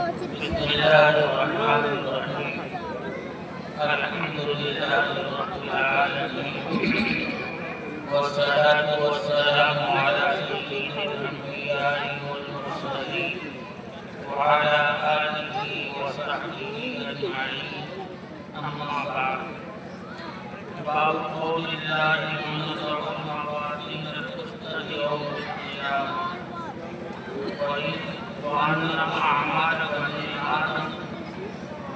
بسم الله الرحمن الرحيم الحمد لله رب العالمين والصلاة والسلام على سيد الأنبياء والمرسلين وعلى آله وصحبه أجمعين أما بعد باب قول الله ينزع الموازين القسط يوم القيامة وأن أعمال بني آدم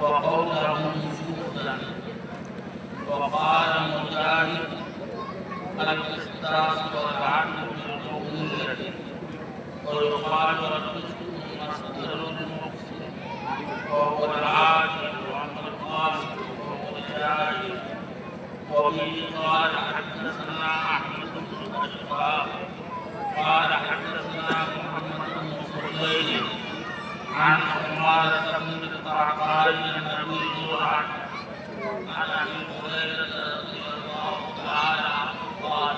وقولهم نشوزا وقال مجاهد القسطاس والعدل بالقومية ويقال القسط مصدر المقسط وهو العادل وأما القاسط وهو الجاهل وبه قال حدثنا أحمد بن أشفاء قال حدثنا محمد بن سليم عن عمارة بن القعقاع النبي عن أبي هريرة رضي الله تعالى عنه قال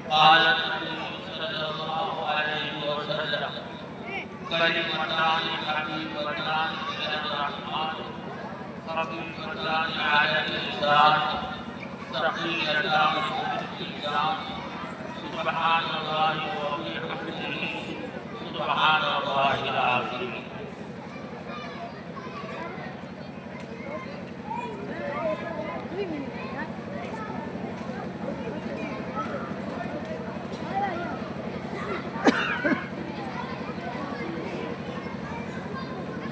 قال النبي صلى الله عليه وسلم كلمتان حبيبتان إلى الرحمن خفيفتان على اللسان ثقيلتان في الميزان سبحان الله وبحمده سبحان الله العظيم.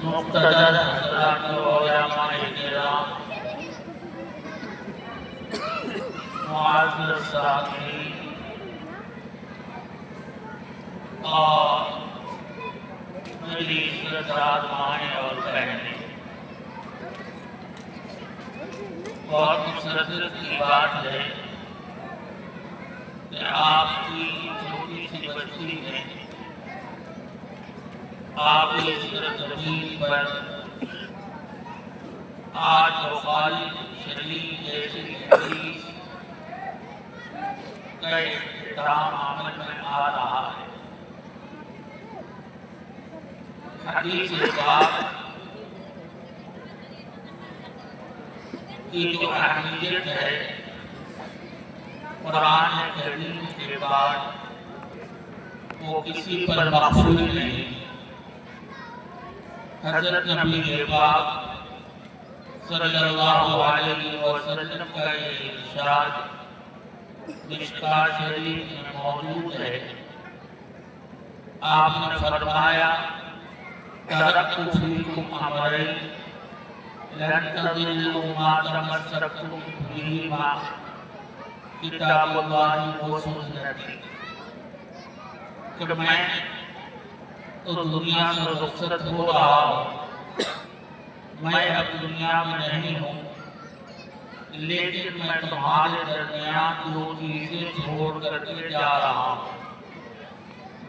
مقتدر حضرات و علماء کرام، معزز سامعین اور میری عزتدار مائیں اور بہنیں، بہت مسرت کی بات ہے کہ آپ کی چھوٹی سی بستی میں آپ کی زمین پر آج بخاری شریف جیسی حدیث کا اختتام عمل میں آ رہا ہے۔ حدیث پاک کی جو اہمیت ہے قرآن کریم کے بعد وہ کسی پر مخفی نہیں۔ حضرت نبی پاک صلی اللہ علیہ وسلم کا یہ ارشاد مشکوٰۃ شریف میں موجود ہے۔ آپ نے فرمایا ترکت فیکم امرین لن تضلوا ما تمسکتم بہما کتاب اللہ و سنتی، کہ میں تو دنیا سے رخصت ہو رہا ہوں، میں اب دنیا میں نہیں ہوں، لیکن میں تمہارے درمیان دو چیزیں چھوڑ کر کے جا رہا ہوں،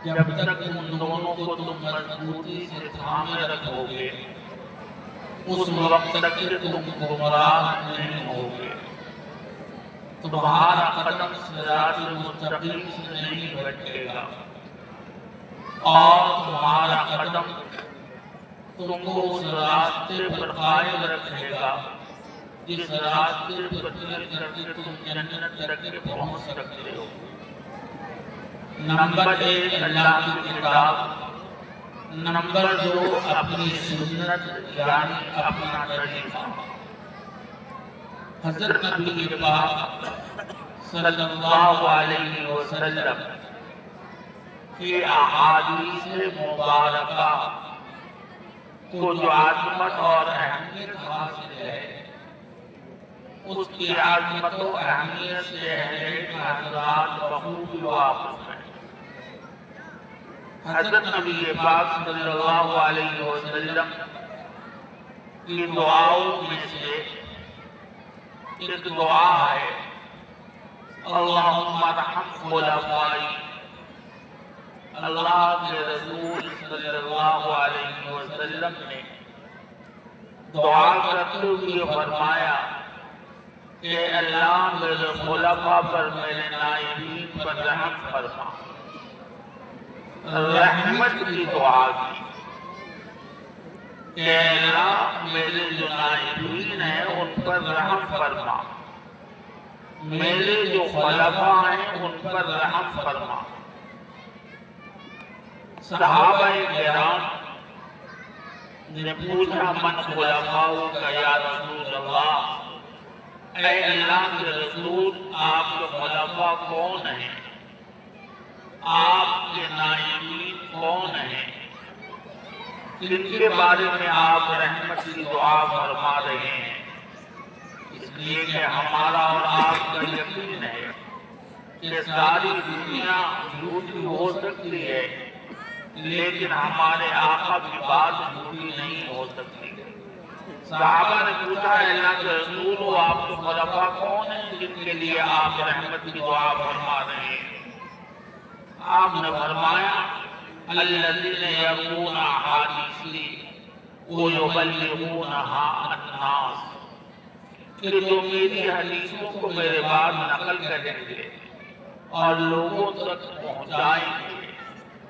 جب تک ان دونوں کو تم مضبوطی سے تھامے رکھو گے اس وقت تک تم گمراہ نہیں ہوگے۔ تمہارا قدم صراط مستقیم سے نہیں بھٹکے گا اور تمہارا قدم تم کو اس راستے پر قائم رکھے گا جس راستے پر چل کر کے تم جنت تک پہنچ سکتے ہو۔ نمبر 1 اللہ کی کتاب، نمبر 2 اپنی سنت یعنی اپنا طریقہ۔ حضرت نبی پاک صلی اللہ علیہ وسلم کی احادیث مبارکہ کو جو عظمت اور اہمیت حاصل ہے، اس کی عظمت و اہمیت سے اہل حضرات بخوبی واقف ہیں۔ حضرت نبی پاک صلی اللہ علیہ وسلم کی دعاؤں میں سے ایک دعا ہے اللہم ارحم خلفائی، اللہ کے رسول صلی اللہ علیہ وسلم نے دعا کرتے ہوئے فرمایا کہ اللہ میرے خلفاء پر، میرے نائبین پر رحم فرما۔ رحمت کی دعا کی۔ کہ اللہ میرے جو نائبین ہیں ان پر رحم فرما، میرے جو خلفاء ہیں ان پر رحم فرما۔ صحابہ کرام نے پوچھا من خلفاء کا یا رسول اللہ، اے اللہ کے رسول آپ کے خلفاء کون ہیں، آپ کے نائبین کون ہیں، جن کے بارے میں آپ رحمت کی دعا فرما رہے ہیں؟ اس لیے کہ ہمارا اور آپ کا یقین ہے کہ ساری دنیا جھوٹی ہو سکتی ہے لیکن ہمارے آقا کی بات جھوٹی نہیں ہو سکتی۔ صحابہ نے پوچھا اللہ کے رسول ہو آپ کے خلفاء کون ہیں جن کے لیے آپ رحمت کی دعا فرما رہے ہیں؟ آپ نے فرمایا الذین یروون احادیثی ویبلغونہا الناس، کہ جو میری حدیثوں کو میرے بعد نقل کریں گے اور لوگوں تک پہنچائیں گے۔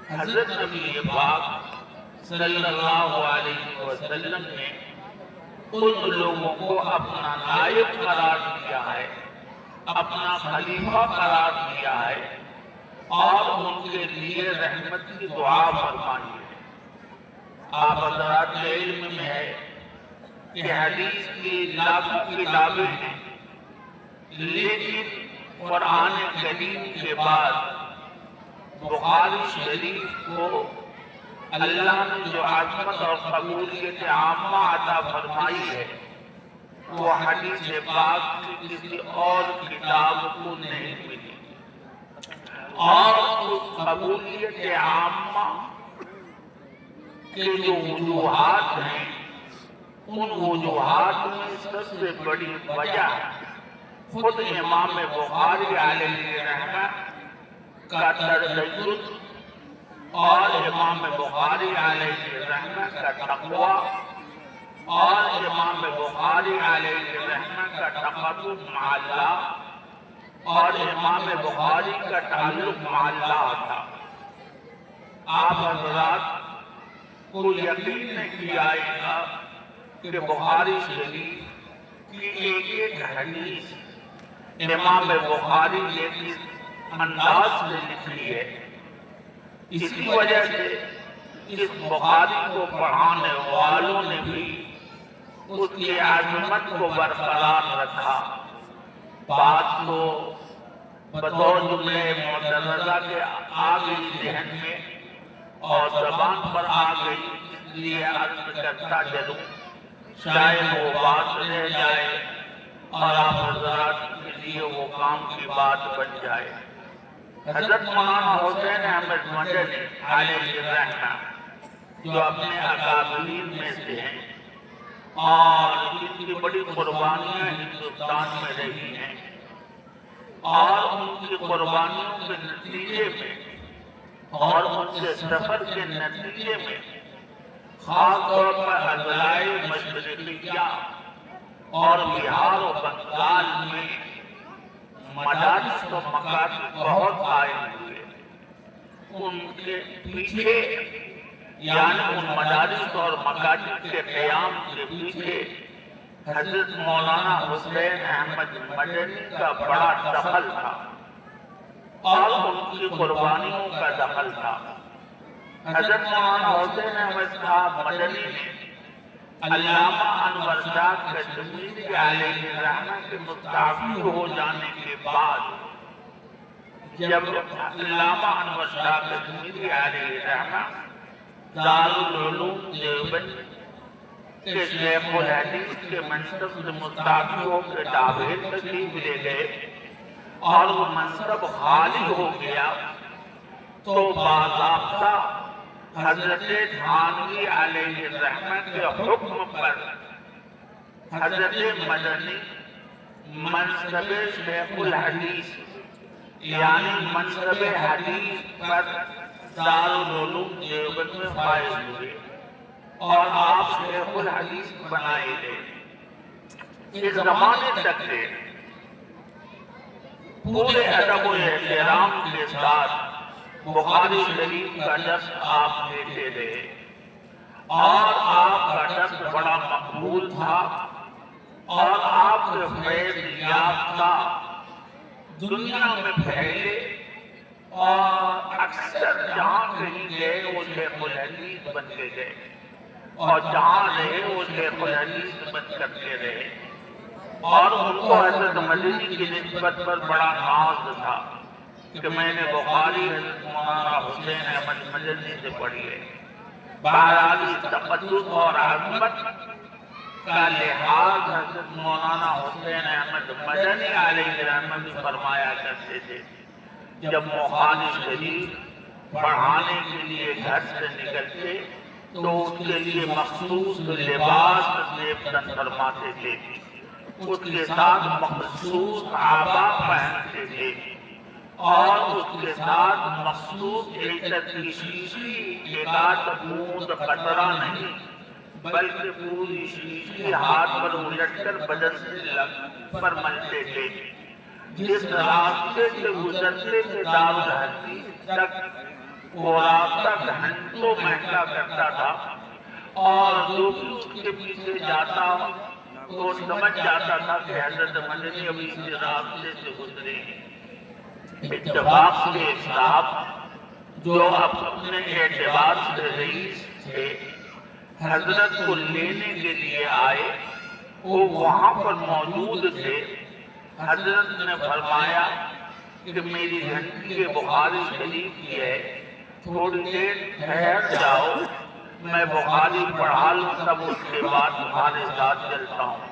حضرت نبی پاک صلی اللہ علیہ وسلم نے ان لوگوں کو اپنا نائب قرار دیا ہے، اپنا خلیفہ قرار دیا ہے اور ان کے لیے رحمت کی دعا فرمائی ہے۔ آپ حضرات کے علم میں ہے کہ حدیث کی لاکھوں کتابیں ہیں لیکن قرآن کریم کے بعد بخاری شریف کو اللہ نے جو عظمت اور قبولیت عامہ عطا فرمائی ہے وہ حدیث پاک کی کسی اور کتاب کو نہیں ملی، اور اس قبولیت عامہ کے جو وجوہات ہیں ان وجوہات میں سب سے بڑی وجہ خود امام بخاری علیہ رحمت کا تدین اور امام بخاری علیہ رحمت کا تقوی اور امام بخاری علیہ رحمت کا تقرب مع اللہ اور امام بخاری کا تعلق مع اللہ تھا۔ آپ حضرات کو یقین نہیں آئے گا کہ بخاری شریف کی ایک ایک حدیث امام بخاری نے کس انداز سے لکھی ہے۔ اسی وجہ سے اس بخاری کو پڑھانے والوں نے بھی اس کی عظمت کو برقرار رکھا، بات کو بطور جملے مدرجہ کے آ گئی ذہن میں اور زبان پر آ گئی، اس لیے عرض کرتا چلوں شاید وہ بات رہ جائے اور آپ حضرات کے لیے وہ کام کی بات بن جائے۔ حضرت مولانا حسین احمد مدنی علیہ الرحمہ جو اپنے اکابرین میں سے ہیں اور ان کی بڑی قربانیاں ہندوستان میں رہی ہیں اور ان کی قربانیوں کے نتیجے میں اور ان سے سفر کے نتیجے میں خاص طور پر اضلاع مشرقیہ اور بہار و بنگال میں مدارس و مکاتب بہت قائم ہوئے۔ ان کے پیچھے یعنی ان مدارس اور مکاتب کے قیام کے پیچھے حضرت مولانا حسین احمد مدنی کا بڑا دخل تھا اور ان کی قربانیوں کا دخل تھا۔ حضرت مولانا حسین احمد صاحب مدنی نے علامہ انور شاہ کشمیری علیہ الرحمہ کے مستعفی ہو جانے کے بعد جب علامہ انور شاہ کشمیری علیہ الرحمہ دارالعلوم دیوبند کے شیخ الحدیث کے منصب سے مستعفی ہو کے ڈابھیل تشریف لے گئے اور وہ منصب خالی ہو گیا تو باضابطہ حضرت تھانوی علیہ الرحمہ کے حکم پر حضرت مدنی منصب شیخ الحدیث یعنی منصب حدیث پر دارالعلوم دیوبند میں فائز ہوئے اور آپ شیخ الحدیث بنائے گئے۔ اس زمانے تک سے پورے ادب و احترام کے ساتھ بخاری شریف کا درس آپ لیتے رہے اور آپ کا مقبول تھا اور آپ کے فیض یافتہ دنیا میں پھیلے اور اکثر جہاں کہیں گئے وہ شیخ الحدیث بن کے گئے اور جہاں رہے وہ شیخ الحدیث بن کر کے رہے اور ان کو حضرت مدنی کی نسبت پر بڑا ناز تھا کہ میں نے بخاری حضرت مولانا حسین احمد مدنی سے پڑھی ہے۔ بہرحال اس تقدس اور عظمت کا لحاظ حضرت مولانا حسین احمد مدنی علیہ رحمت فرمایا کرتے تھے۔ جب بخاری شریف پڑھانے کے لیے گھر سے نکلتے تو اس کے لیے مخصوص لباس زیب فرماتے تھے، اس کے ساتھ مخصوص آبا پہنتے تھے اور اس کے ساتھ مخصوص عطر کی شیشی، ایک آدھ بوند قطرہ نہیں بلکہ پوری شیشی ہاتھ پر الٹ کر بدن سے پر ملتے تھے۔ جس راستے سے گزرتے تھے دارالحدیث تک وہ راستہ گھنٹوں مہنگا کرتا تھا اور جو بھی اس کے پیچھے جاتا تو سمجھ جاتا تھا کہ حضرت مدنی ابھی اس راستے سے گزرے ہیں۔ اتفاق سے ایک صاحب جو اپنے اعتبار سے رئیس تھے حضرت کو لینے کے لیے آئے، وہ وہاں پر موجود تھے۔ حضرت نے فرمایا کہ میری گھنٹی بخاری شریف کی ہے، تھوڑی دیر ٹھہر جاؤ، میں بخاری پڑھا لوں، تب اس کے بعد تمہارے ساتھ چلتا ہوں۔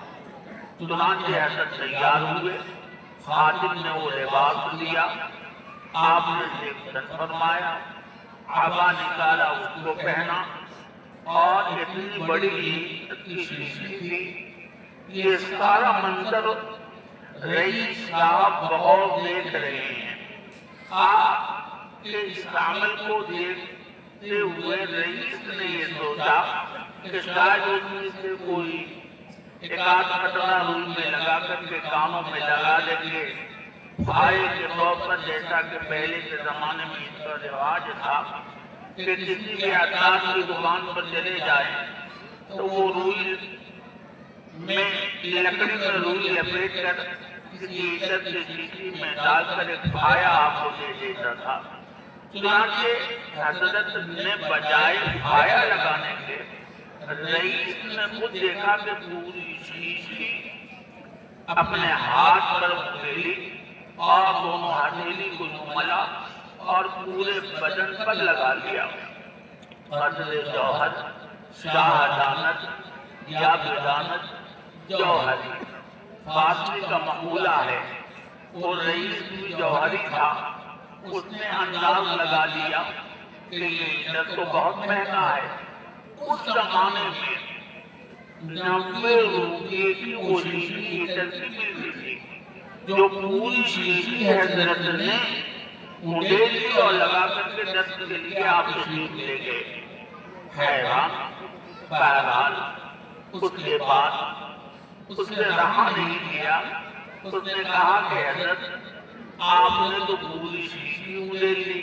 چنانچہ حضرت تیار ہوئے، خادم نے وہ لباس لیا، آپ نے زیب فرمایا، عبا نکالا، اس کو پہنا اور اتنی بڑی کی شیشی تھی۔ یہ سارا منظر رئیس صاحب بہت دیکھ رہے ہیں۔ آپ کے اس عمل کو دیکھتے ہوئے رئیس نے یہ سوچا کہ شاید اس میں سے کوئی ایک آدھ قطرہ روئی میں لگا کر کے کانوں میں لگا دیں گے، بھائی کے طور پر، جیسا کہ پہلے کے زمانے میں اس کا رواج تھا کہ کسی بھی عطار کی دکان پر چلے جائیں تو وہ روئی میں لکڑی میں روئی لپیٹ کر کسی عطر کی شیشی میں ڈال کر ایک پھایا آپ کو دے دیتا تھا۔ چنانچہ حضرت نے بجائے پھایا لگانے کے رئیس نے خود دیکھا کہ پوری شیشی اپنے ہاتھ پر اٹھیلی اور دونوں ہتھیلی کو ملا اور پورے بدن پر لگا لیا۔ قدر جوہر شاہ دانت یا بدانت جوہری فارسی کا مقولہ ہے۔ وہ رئیس بھی جوہری تھا، اس نے انداز لگا لیا کہ یہ عطر تو بہت مہنگا ہے۔ اس زمانے میں 90 روپے کی وہ شیشی عطر کی ملتی تھی، جو پوری شیشی حضرت نے مونڈے لی اور لگا کر کے دست کے لیے آپ تشریف لے گئے۔ حیران بہرحال اس کے بعد اس نے رہا نہیں کیا، اس نے کہا کہ حضرت آپ نے تو پوری شیشی مونڈے لی۔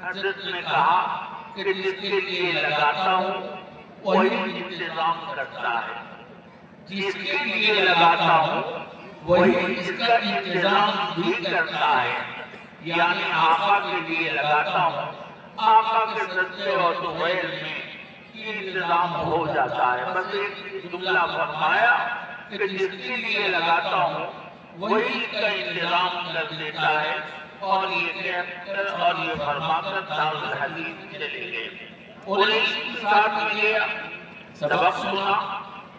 حضرت نے کہا کہ جس کے لیے لگاتا ہوں وہی انتظام کرتا ہے، جس کے لیے لگاتا ہوں وہی اس کا انتظام بھی کرتا ہے، یعنی آقا کے لیے لگاتا ہوں، آقا کے صدقے اور دوحیل میں یہ انتظام ہو جاتا ہے۔ بس ایک جملہ فرمایا کہ جس کے لیے لگاتا ہوں وہی اس کا انتظام کر دیتا ہے، اور یہ کہہ کر اور یہ فرما کر دارالحدیث چلے گئے۔ اور اس کے ساتھ میں گیا، سبق سنا،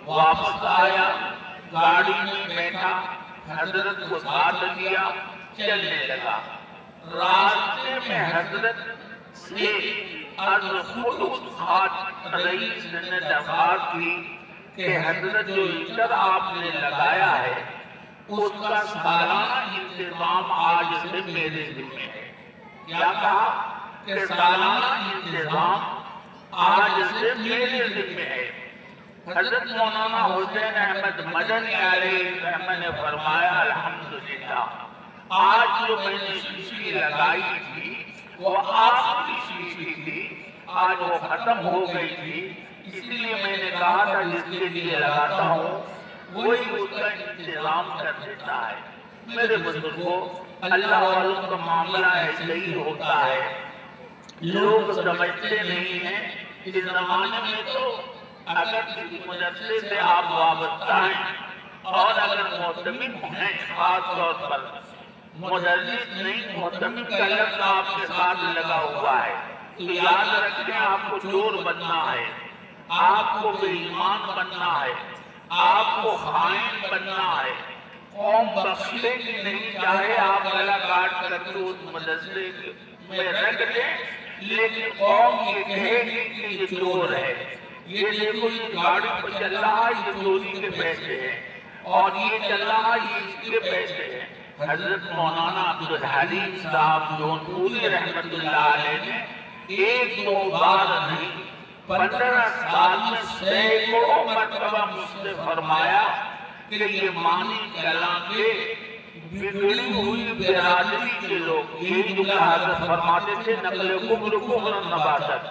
واپس آیا، گاڑی میں بیٹھا، حضرت کو ساتھ لیا، چلنے لگا۔ راستے میں حضرت سے از خود خواہ رئیس نے درخواست کی کہ حضرت جو عطر آپ نے لگایا ہے اس کا سالانہ انتظام آج سے میرے ذمہ ہے۔ کیا کہا کہ سالانہ انتظام آج سے میرے ذمہ ہے۔ حضرت مولانا حسین احمد مدنی علیہ الرحمہ نے فرمایا الحمدللہ، آج جو میں نے شیشی لگائی تھی وہ آپ کی شیشی تھی، آج وہ ختم ہو گئی تھی، اس لیے میں نے کہا تھا جس کے لیے لگاتا ہوں وہی اس کا انتظام کر دیتا ہے۔ میرے بزرگوں، اللہ والوں کا معاملہ ایسے ہی ہوتا ہے، لوگ سمجھتے نہیں ہیں۔ اس زمانے میں تو اگر کسی مدرسے سے آپ وابستہ ہیں اور اگر معتمد ہیں، خاص طور پر مدرس نہیں، معتمد کا لفظ آپ کے ساتھ لگا ہوا ہے، تو یاد رکھیں آپ کو چور بننا ہے، آپ کو بے ایمان بننا ہے، آپ کو خائن بننا ہے۔ قوم بخشے گی نہیں، چاہے آپ گلا کاٹ کر کے اس مدرسے میں رکھ دیں، لیکن قوم یہ کہے گی کہ یہ چور ہے، یہ دیکھو یہ گاڑی پر چل رہا ہے، یہ چوری کے پیسے ہیں، اور یہ چل رہا ہے، یہ اس کے پیسے ہیں۔ حضرت مولانا عبدالحلیم صاحب جونپوری رحمت اللہ علیہ نے ایک دو بار نہیں 15 سال میں سینکڑوں مرتبہ مجھ سے فرمایا کہ یہ مانی کلاں کے بگڑی ہوئی برادری کے لوگ، یہی جملہ حضرت فرماتے تھے، نقل کفر کفر نباتت،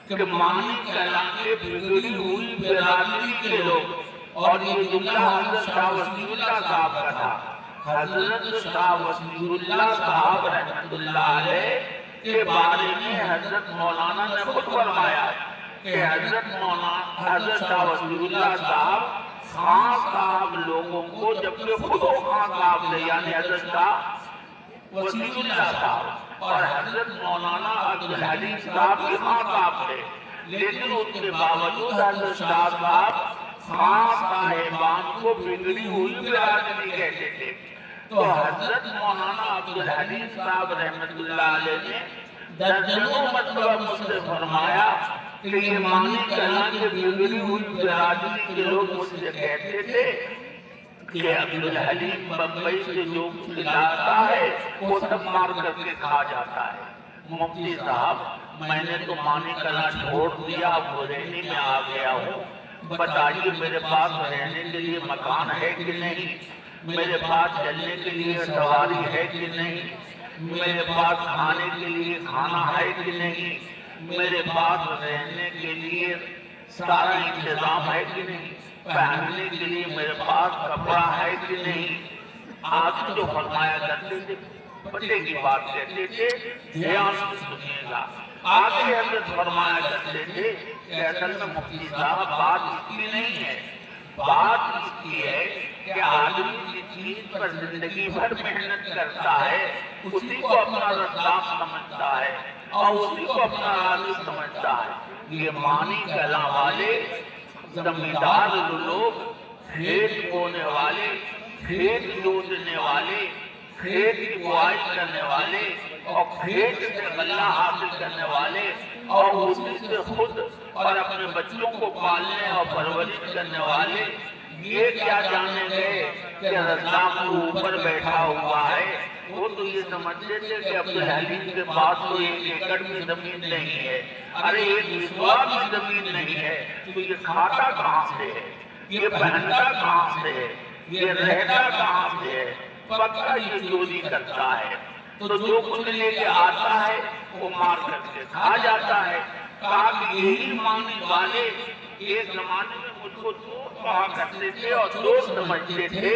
کہ مانی کلاں کے بگڑی ہوئی برادری کے لوگ۔ اور یہ جملہ حضرت شاہ وسیع اللہ صاحب کا تھا۔ حضرت شاہ وسیع اللہ صاحب رحمت اللہ علیہ کے بارے میں حضرت مولانا نے خود فرمایا کہ حضرت شاہ وسیع اللہ صاحب خان صاحب لوگوں کو، جبکہ خود وہ خان صاحب تھے، یعنی حضرت شاہ وسیع اللہ صاحب اور حضرت مولانا عبدالحلیم صاحب بھی خان صاحب تھے، لیکن اس کے باوجود حضرت شاہ صاحب خان صاحبان کو بگڑی ہوئی برادری کہتے تھے۔ تو حضرت مولانا عبدالحلیم صاحب رحمت اللہ علیہ نے درجنوں مرتبہ مجھ سے فرمایا کہ یہ مانی کلاں کے بگڑی ہوئی برادری کے لوگ مجھ سے کہتے تھے کہ عبدالحلیم بمبئی سے جو کھلاتا ہے وہ سب مار کر کے کھا جاتا ہے۔ مفتی صاحب، میں نے تو مانی کلاں چھوڑ دیا، اب رہنے میں آ گیا ہوں، بتائیے میرے پاس رہنے کے لیے مکان ہے کہ نہیں، میرے پاس چلنے کے لیے سواری ہے کہ نہیں، میرے پاس کھانے کے لیے کھانا ہے کہ نہیں، میرے پاس رہنے کے لیے سارا انتظام ہے کہ نہیں، پہننے کے لیے میرے پاس کپڑا ہے کہ نہیں۔ آپ جو فرمایا کرتے تھے، بچے کی بات کہتے تھے، دھیان سے سنیے گا۔ آگے حضرت فرمایا کرتے تھے کہ اصل میں مفتی صاحب بات اس کی نہیں ہے، بات اس کی ہے کہ آدمی جس چیز پر زندگی بھر محنت کرتا ہے اسی کو اپنا رزاق سمجھتا ہے اور اسی کو اپنا رازق سمجھتا ہے۔ یہ مانی کلاں والے زمیندار لوگ، کھیت بونے والے، کھیت جوتنے والے، کھیت کی بوائی کرنے والے اور کھیت سے غلہ حاصل کرنے والے اور اسی سے خود اور اپنے بچوں کو پالنے اور پرورش کرنے والے، یہ کیا جانے گئے کہ رزاق کو اوپر بیٹھا ہوا ہے۔ وہ تو یہ سمجھتے تھے کہ عبدالحلیم کے پاس تو 1 ایکڑ کی زمین نہیں ہے، ارے 1 بسوا کی زمین نہیں ہے، تو یہ کھاتا کہاں سے ہے، یہ پہنتا کہاں سے ہے، یہ رہتا کہاں سے ہے، پکا یہ چوری کرتا ہے۔ تو جو کچھ لے کے آتا ہے وہ مار کر کے کھا جاتا ہے۔ کہا کہ یہی مانی والے ایک زمانے میں مجھ کو چور کہا کرتے تھے اور چور سمجھتے تھے،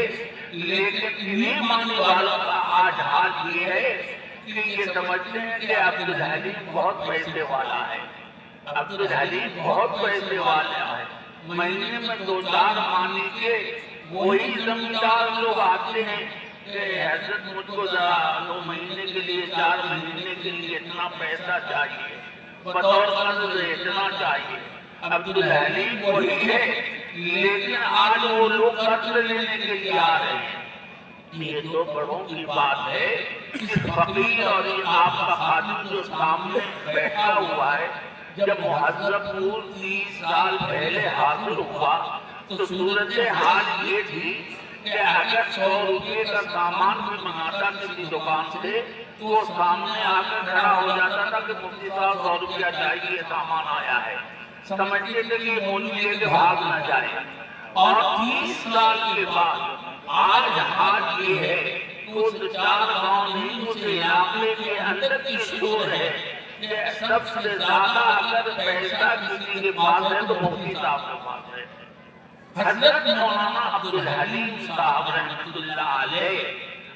لیکن انہیں مانی والوں کا آج حال یہ ہے کہ یہ سمجھتے ہیں کہ عبدالحلیم بہت پیسے والا ہے، عبدالحلیم بہت پیسے والا ہے۔ مہینے میں 2-4 مانی کے وہی زمیندار لوگ آتے ہیں کہ حضرت مجھ کو 2 مہینے کے لیے 4 مہینے کے لیے اتنا پیسہ چاہیے، بطور قرض اتنا چاہیے۔ عبدالحلیم وہی ہے، لیکن آج وہ لوگ قرض لینے کے لیے آ رہے ہیں۔ یہ تو بڑوں کی بات ہے، اس فقیر اور آپ کا خادم جو سامنے بیٹھا ہوا ہے، جب مہذب پور 30 سال پہلے حاصل ہوا تو صورتحال یہ تھی کہ اگر 100 روپے کا سامان بھی منگاتا کسی دکان سے تو وہ سامنے آ کر کھڑا ہو جاتا تھا کہ مفتی صاحب 100 روپیہ چاہیے، یہ سامان آیا ہے۔ سمجھتے تھے کہ مولوی لے کے بھاگ نہ جائے۔ اور 30 سال کے بعد آج حال یہ ہے کہ اس 4 گاؤں نہیں، اس علاقے کے اندر کی شور ہے کہ سب سے زیادہ اگر پیسہ کسی کے پاس ہے تو مفتی صاحب کے پاس ہے۔ حضرت مولانا عبدالحلیم صاحب رحمۃ اللہ علیہ،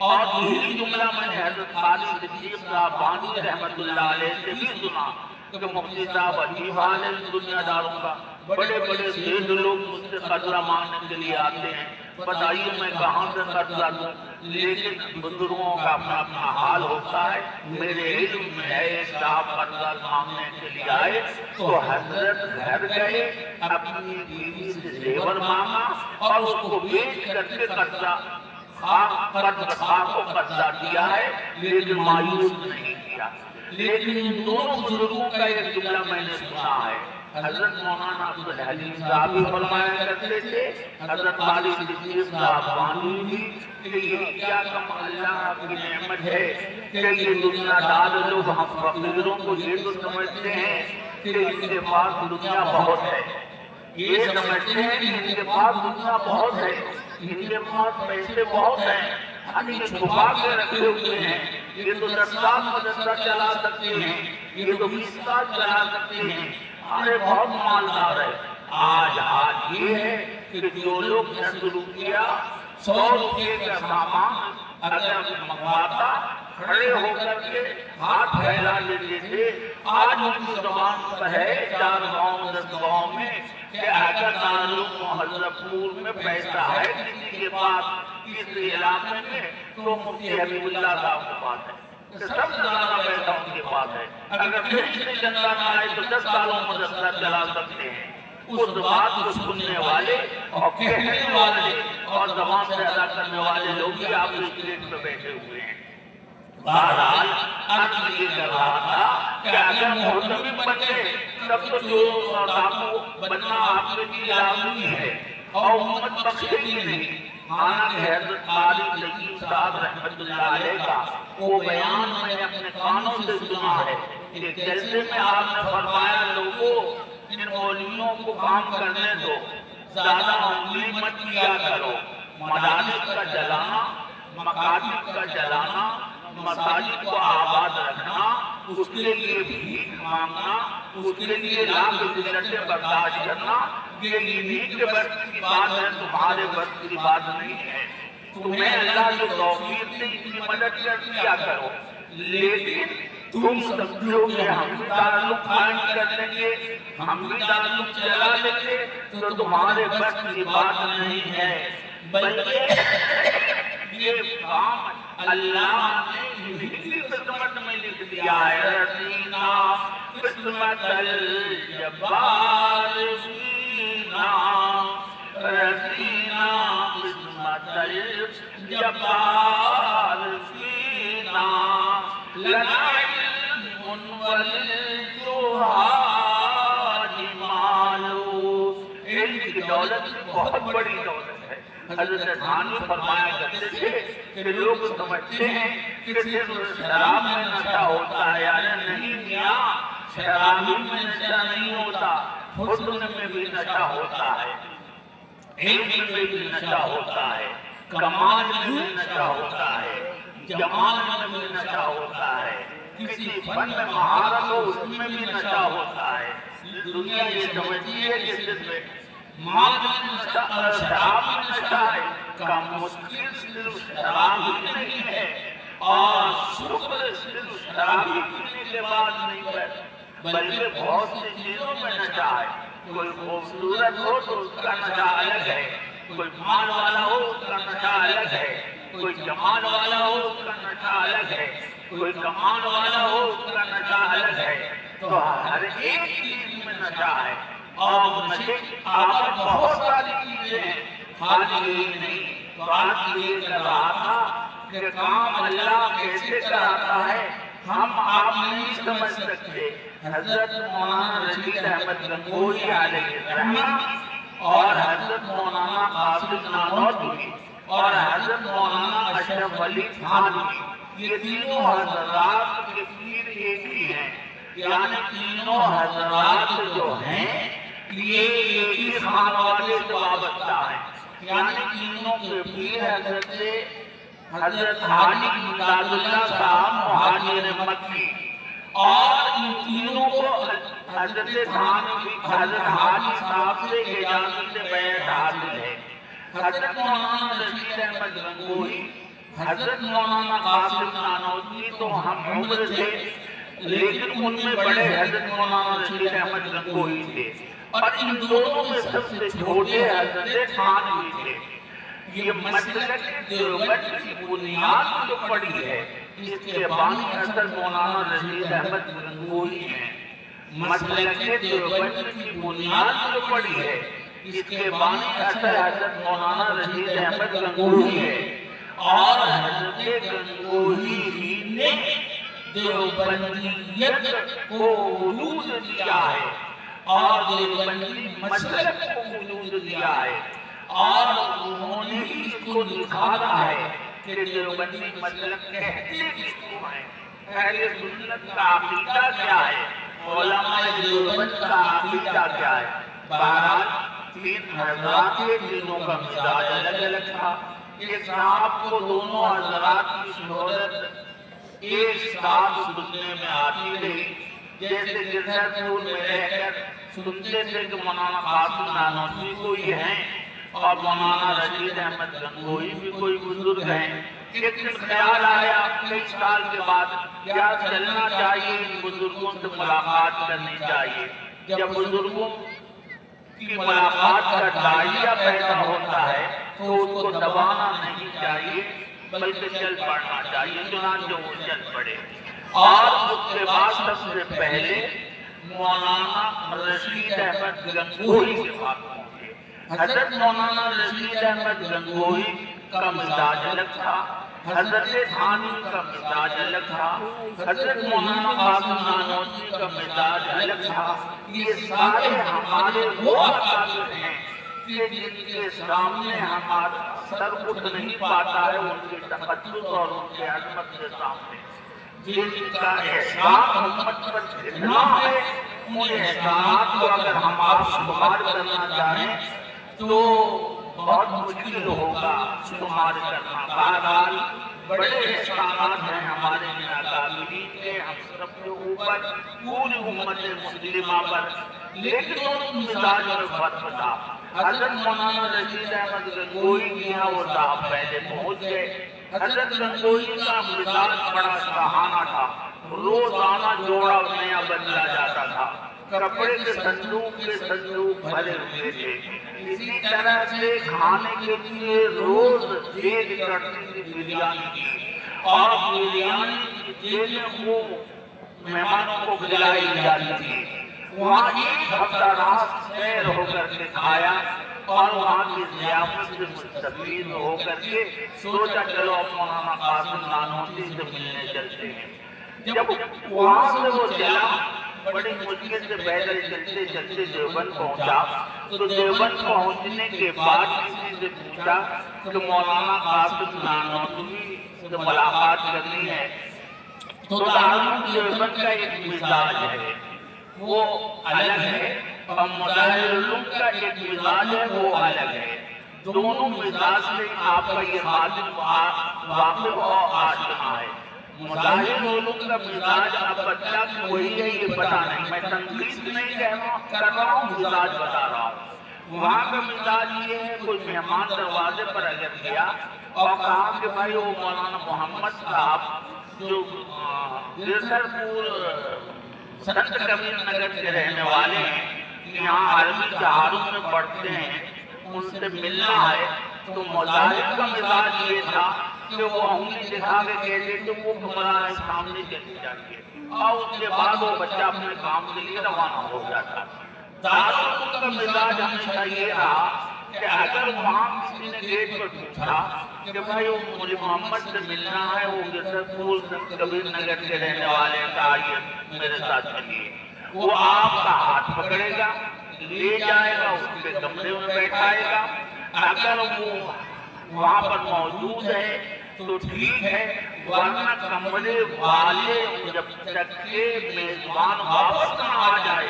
اور یہی جملہ میں نے حضرت خالد صدیق صاحب بانی رحمۃ اللہ علیہ سے بھی سنا کہ مفتی صاحب عجیب حال ہے دنیا داروں کا، بڑے بڑے سیٹھ لوگ مجھ سے قرضہ مانگنے کے لیے آتے ہیں، بتائیے میں کہاں سے قرضہ دوں؟ لیکن بزرگوں کا اپنا اپنا حال ہوتا ہے۔ میرے علم میں ہے ایک صاحب قرضہ مانگنے کے لیے آئے تو حضرت گھر گئے، اپنی بیوی سے زیور مانگا اور اس کو بیچ کر کے قرضہ کو قرضہ دیا ہے، لیکن مایوس نہیں کیا۔ لیکن ان دونوں بزرگوں کا ایک جملہ میں نے سنا ہے، حضرت مولانا عبدالحلیم صاحب بھی فرمایا کرتے تھے، حضرت خالد صدیق صاحب بانی بھی، کہ یہ کیا کم اللہ کی نعمت ہے کہ یہ دنیا دار لوگ ہم فقیروں کو یہ تو سمجھتے ہیں کہ ان کے پاس دنیا بہت ہے، یہ سمجھتے ہیں کہ ان کے پاس دنیا بہت ہے، ان کے پاس پیسے بہت ہیں، ہم یہ چھپا کے رکھے ہوئے ہیں، یہ تو 10 سال مدرسہ چلا سکتے ہیں، یہ تو 20 سال چلا سکتے ہیں، ہمارے بہت مالدار ہے۔ آج حال یہ ہے کہ جو لوگ 10 روپیہ 100 روپے کا سامان اگر منگواتا کھڑے ہو کر کے ہاتھ پھیلا لیتے تھے، آج ان کی زبان پر ہے 4 گاؤں 10 گاؤں میں کہ اگر دارالعلوم حضرت پور میں پیسہ ہے کسی کے پاس کسی علاقے میں تو مفتی حبیب اللہ صاحب کے پاس ہے، سب سے زیادہ پیسہ ان کے پاس ہے، اگر کہیں سے چندہ نہ آئے تو 10 سالوں مدرسہ چلا سکتے ہیں۔ اس بات کو سننے والے اور کہنے والے اور زبان سے ادا کرنے والے لوگ بھی آپ اس پلیٹ پہ بیٹھے ہوئے ہیں۔ بہرحال عرض یہ کر رہا تھا کہ اگر محتمم بچے تب تو چور اور ڈاکو بننا آپ کے لیے لازمی ہے اور امت بخشے گی نہیں۔ حالانکہ حضرت خالد صدیق صاحب رحمۃ اللہ علیہ کا وہ بیان میں نے اپنے کانوں سے سنا ہے کہ جلسے میں آپ نے فرمایا لوگوں ان مولویوں کو کام کرنے دو، زیادہ انگلی مت کیا کرو، مدارس کا جلانا، مکاتب کا جلانا، مساجد کو آباد رکھنا، اس کے لیے بھیک مانگنا، اس کے لیے لاکھ ذلتیں برداشت کرنا، یہ انہیں کے بس کی بات ہے، تمہارے بس کی بات نہیں ہے۔ تمہیں اللہ جو توفیق سے اتنی مدد کیا کرو، لیکن تم سمجھو کہ ہم بھی تعلق قائم کر دیں گے، ہم بھی تعلق چلا دیں گے تو تمہارے بس کی بات نہیں ہے، بلکہ یہ کام اللہ نے ہندی قسمت میں لکھ دیا ہے۔ رسینا قسمت الجبار فینا، رسینا قسمت الجبار فینا، لنا علم والجہاد مالو۔ علم کی دولت بہت بڑی دولت ہے۔ حضرت تھانوی فرمایا کرتے تھے کہ لوگ سمجھتے ہیں کہ صرف شراب میں نشہ ہوتا ہے، یعنی نہیں میاں، شرابی میں نشہ نہیں ہوتا، حسن میں بھی نشہ ہوتا ہے، علم میں بھی نشہ ہوتا ہے، کمال میں بھی نشہ ہوتا ہے، جمال میں بھی نشہ ہوتا ہے، کسی فن میں مہارت ہو اس میں بھی نشہ ہوتا ہے۔ دنیا یہ سمجھتی ہے کہ صرف مال میں نشہ، شراب میں نشہ ہے، کا مشکل صرف شراب ہی نہیں ہے، اور شکر صرف شراب ہی پینے کے بعد نہیں ہے، بلکہ بہت سی چیزوں میں نشہ ہے۔ کوئی خوبصورت ہو تو اس کا نشہ الگ ہے، کوئی مال والا ہو اس کا نشہ الگ ہے، کوئی جمال والا ہو اس کا نشہ الگ ہے، کوئی کمال والا ہو اس کا نشہ الگ ہے، تو ہر ایک چیز میں نشہ ہے۔ اور نشے آپ بہت ساری چیزیں ہیں، خالی یہی نہیں۔ تو آج یہ کر رہا تھا کہ کام اللہ کیسے کراتا ہے ہم آپ نہیں سمجھ سکتے۔ حضرت مولانا رشید احمد گنگوہی علیہ الرحمہ اور حضرت مولانا قاسم نانوتوی اور حضرت مولانا اشرف علی تھانوی، یہ تینوں حضرات کے پیر ایک ہی ہیں، یعنی تینوں حضرات جو ہیں یہ ایک ہی خانوادے سے وابستہ ہیں، یعنی تینوں کے پیر حضرت حاجی امداد اللہ صاحب مہاجر مکی اور ان تینوں کو حضرت حاجی صاحب سے اجازت بیعت حاصل ہے۔ حضرت مولانا رشید احمد گنگوہی، حضرت مولانا قاسم نانوتوی تو ہم عمر تھے، لیکن ان میں بڑے حضرت مولانا رشید احمد گنگوہی تھے، اور ان دونوں میں سب سے چھوٹے حضرت تھانوی تھے۔ یہ مسلک دیوبند کی بنیاد جو پڑی ہے، اس کے بانی حضرت مولانا رشید احمد گنگوہی ہیں۔ مسلک دیوبند کی بنیاد جو پڑی ہے، اس کے بانی حضرت مولانا رشید احمد گنگوہی ہے، اور حضرت گنگوہی ہی نے دیوبندیت کو وجود دیا ہے، اور دیوبندی مسلک کو وجود دیا ہے، اور انہوں نے ہی اس کو دکھانا ہے کہ دیوبندی مسلک کہتے کس کو ہیں، اہل سنت کا عقیدہ کیا ہے، علماء دیوبند کا عقیدہ کیا ہے۔ بہرحال تین حضرات کے تینوں کا مزاج الگ الگ تھا۔ ایک صاحب کو دونوں حضرات کی شہرت ایک ساتھ سننے میں آتی رہی، جیسے گرجر پور میں رہ کر سنتے تھے کہ مولانا قاسم نانوتوی کوئی ہیں اور مولانا رشید احمد گنگوہی بھی کوئی بزرگ ہیں۔ ایک دن خیال آیا کئی سال کے بعد کیا چلنا چاہیے، ان بزرگوں سے ملاقات کرنی چاہیے۔ جب بزرگوں کی ملاقات کا داعیہ پیدا ہوتا ہے تو اس کو دبانا نہیں چاہیے بلکہ چل پڑنا چاہیے، چنانچہ وہ چل پڑے، اور اس کے بعد سب سے پہلے مولانا رشید احمد گنگوہی کے پاس پہنچے۔ حضرت مولانا رشید احمد گنگوہی کا مزاج الگ تھا، حضرت تھانوی کا مزاج الگ تھا، حضرت مولانا قاسم نانوتوی کا مزاج الگ تھا۔ یہ سارے ہمارے وہ اکابر ہیں کہ جن کے سامنے ہمارا سر اٹھ نہیں پاتا ہے، ان کے تقدس اور ان کے عظمت کے سامنے، جن کا احسان امت پر اتنا ہے، ان احسانات کو اگر ہم آپ شمار کرنا چاہیں تو بہت مشکل ہوگا شمار کرنا۔ بہرحال بڑے احسانات ہیں ہمارے اکابرین کے ہم سب کے اوپر، پوری امت مسلمہ پر، لیکن ان مزاج میں فرق تھا۔ حضرت مولانا رشید احمد گنگوہی کی یہاں وہ صاحب پہلے پہنچ گئے۔ حضرت گنگوہی کا مزاج بڑا شاہانہ تھا، روزانہ جوڑا نیا بدلا جاتا تھا، کپڑے کے صندوق بھرے ہوئے تھے۔ اسی طرح سے کھانے کے لیے روز دیگ چڑھتی تھی بریانی کی، اور بریانی کی دیگیں وہ مہمانوں کو کھلائی جاتی تھی۔ وہاں ایک ہفتہ رات سیر ہو کر کے کھایا، اور وہاں کی ضیافت سے مستفید ہو کر کے سوچا چلو اب مولانا قاسم نانوتوی سے ملنے چلتے ہیں۔ جب وہاں سے وہ چلا، بڑی مشکل سے پیدل چلتے چلتے دیوبند پہنچا، تو دیوبند پہنچنے کے بعد کسی سے پوچھا کہ مولانا قاسم نانوتوی سے ملاقات کرنی ہے، تو دارالعلوم دیوبند کا ایک مزاج ہے وہ الگ ہے، اور مظاہر علوم کا ایک مزاج ہے وہ الگ ہے۔ دونوں مزاج سے آپ کا یہ خادم واقف اور آشنا ہے۔ مظاہر علوم کا مزاج اب بچہ کہ وہی ہے یہ پتہ نہیں، میں تنقید نہیں کر رہا ہوں، مزاج بتا رہا ہوں۔ وہاں کا مزاج یہ ہے، کوئی مہمان دروازے پر اگر گیا اور کہا کہ بھائی وہ مولانا محمد صاحب جو گرجر پور سنت کبیر نگر کے رہنے والے ہیں، یہاں عربی چہاروں میں پڑھتے ہیں، ان سے ملنا ہے، تو مظاہر کا مزاج یہ تھا کہ وہ انگلی دکھا کے کہتے کہ وہ مولانا سامنے چلی جاتی ہے، اور اس کے بعد وہ بچہ اپنے کام کے لیے روانہ ہو جاتا۔ دارالعلوم کا مزاج ہمیشہ یہ رہا کہ اگر وہاں کسی نے گیٹ پر پوچھا کہ بھائی وہ مولوی محمد سے ملنا ہے، وہ گرجر پور کبیر نگر کے رہنے والے ہیں، آئیے میرے ساتھ چلیے، وہ آپ کا ہاتھ پکڑے گا، لے جائے گا، اس کے کمرے میں بیٹھائے گا۔ اگر وہ وہاں پر موجود ہے تو ٹھیک ہے، ورنہ کمرے والے جب تک کہ میزبان واپس نہ آ جائے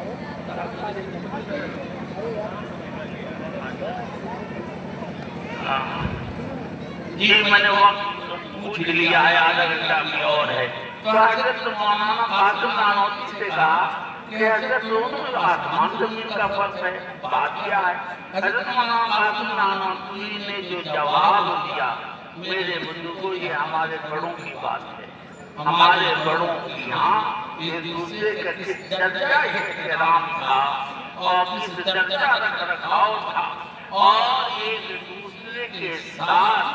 جی میں نے وقت پوچھ لیا ہے، آدھا گھنٹہ کی اور ہے۔ تو حضرت مولانا قاسم نانوتوی سے کہا کہ حضرت دونوں آسمان زمین کا فرق ہے، بات کیا ہے؟ حضرت مولانا قاسم نانوتوی نے جو جواب دیا، میرے بزرگوں یہ ہمارے بڑوں کی بات ہے، ہمارے بڑوں کی یہاں ایک دوسرے کا کس درجہ احترام تھا اور کس درجہ رکھ رکھاؤ تھا اور ایک دوسرے کے ساتھ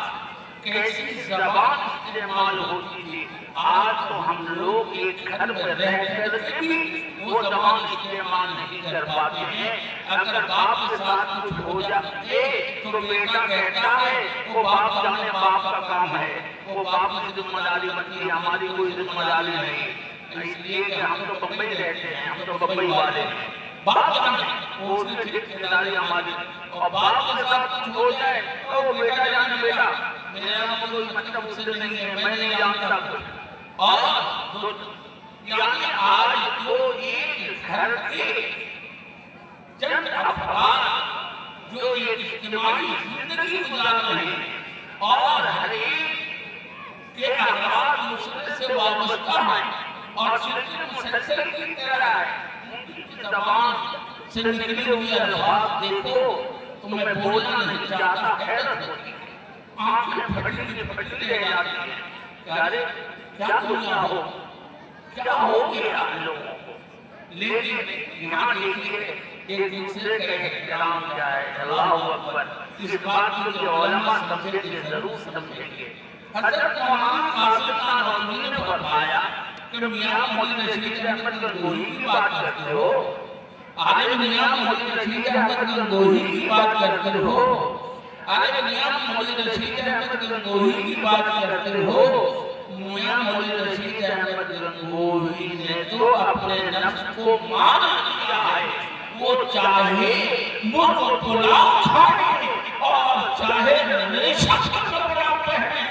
کیسی زبان استعمال ہوتی تھی۔ آج تو ہم لوگ ایک گھر میں رہ کر کے بھی وہ زبان استعمال نہیں کر پاتے ہیں۔ اگر باپ کے ساتھ کچھ ہو جاتے تو بیٹا کہتا ہے وہ باپ جانے باپ کا کام ہے، وہ باپ کی ذمہ داری بنتی ہے، ہماری کوئی ذمہ داری نہیں۔ اس لیے کہ ہم تو بمبئی رہتے ہیں، ہم تو بمبئی والے ہیں، باپ جانے وہ اس کی ذمہ داری ہماری، اور باپ کے ساتھ کچھ ہو جائے تو وہ بیٹا جانے بیٹا میرا کوئی مطلب اس سے نہیں ہے، میں نہیں جانتا کچھ۔ اور یعنی آج تو ایک گھر کے چند افراد جو ایک اجتماعی زندگی گزار رہے ہیں اور ہر ایک کے افراد دوسرے سے وابستہ ہیں اور سلسلے مسلسل کی طرح ہے، ان کی زبان سے نکلے ہوئے الفاظ دیکھو تمہیں بولنا نہیں چاہتا، حیرت ہوتی ہے، آنکھیں پھٹی رہ جاتی ہیں کہ ارے کیا دنیا ہو، کیا ہو گیا ہم لوگوں کو۔ لیکن یہاں دیکھیے ایک دوسرے کا احترام کیا ہے، اللہ اکبر۔ اس بات کو جو علماء سمجھیں گے ضرور سمجھیں گے۔ حضرت مولانا قاسم نانوتوی نے فرمایا کہ میاں مولوی رشید احمد گنگوہی کی بات کرتے ہو، آج میاں مولوی رشید احمد گنگوہی کی بات کرتے ہو، آج میاں مولوی رشید احمد گنگوہی کی بات کرتے ہو۔ میاں مولوی رشید احمد گنگوہی نے تو اپنے نفس کو مار دیا ہے، وہ چاہے مرغ پلاؤ کھائے اور چاہے ریشم کا کپڑا پہنے،